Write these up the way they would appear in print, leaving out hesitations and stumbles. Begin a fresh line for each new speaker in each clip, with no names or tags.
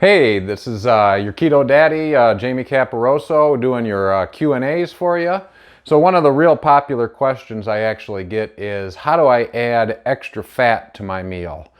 Hey, this is your Keto Daddy, Jamie Caparoso, doing your Q&As for you. So one of the real popular questions I actually get is, how do I add extra fat to my meal?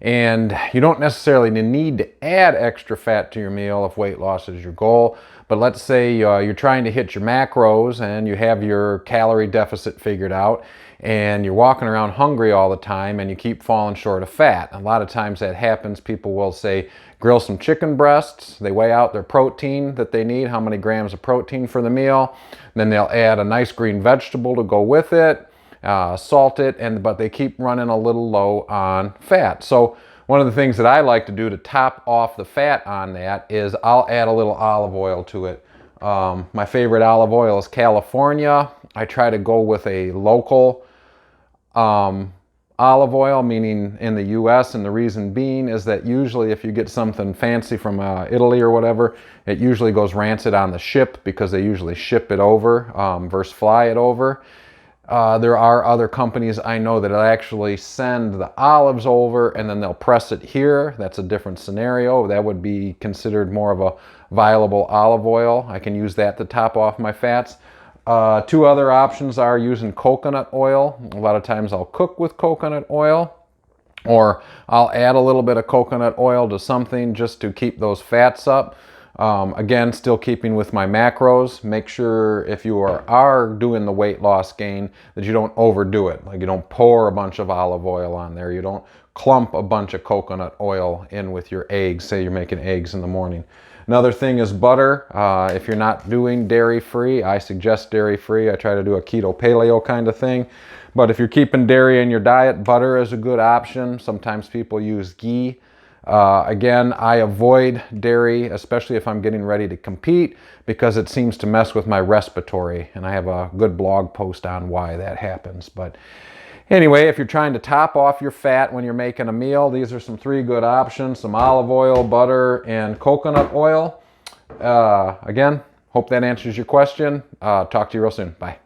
And you don't necessarily need to add extra fat to your meal if weight loss is your goal. But let's say you're trying to hit your macros and you have your calorie deficit figured out and you're walking around hungry all the time and you keep falling short of fat. A lot of times that happens. People will say, grill some chicken breasts. They weigh out their protein that they need, how many grams of protein for the meal. Then they'll add a nice green vegetable to go with it. Salt it, but they keep running a little low on fat. So one of the things that I like to do to top off the fat on that is I'll add a little olive oil to it. My favorite olive oil is California. I try to go with a local olive oil, meaning in the US, and the reason being is that usually if you get something fancy from Italy or whatever, it usually goes rancid on the ship because they usually ship it over versus fly it over. There are other companies I know that actually send the olives over and then they'll press it here. That's a different scenario. That would be considered more of a viable olive oil. I can use that to top off my fats. Two other options are using coconut oil. A lot of times I'll cook with coconut oil, or I'll add a little bit of coconut oil to something just to keep those fats up. Again, still keeping with my macros. Make sure if you are doing the weight loss gain that you don't overdo it. Like you don't pour a bunch of olive oil on there. You don't clump a bunch of coconut oil in with your eggs. Say you're making eggs in the morning. Another thing is butter. If you're not doing dairy-free, I suggest dairy-free. I try to do a keto paleo kind of thing. But if you're keeping dairy in your diet, butter is a good option. Sometimes people use ghee. Again, I avoid dairy, especially if I'm getting ready to compete, because it seems to mess with my respiratory. And I have a good blog post on why that happens. But anyway, if you're trying to top off your fat when you're making a meal, these are some 3 good options: some olive oil, butter, and coconut oil. Again, hope that answers your question. Talk to you real soon. Bye.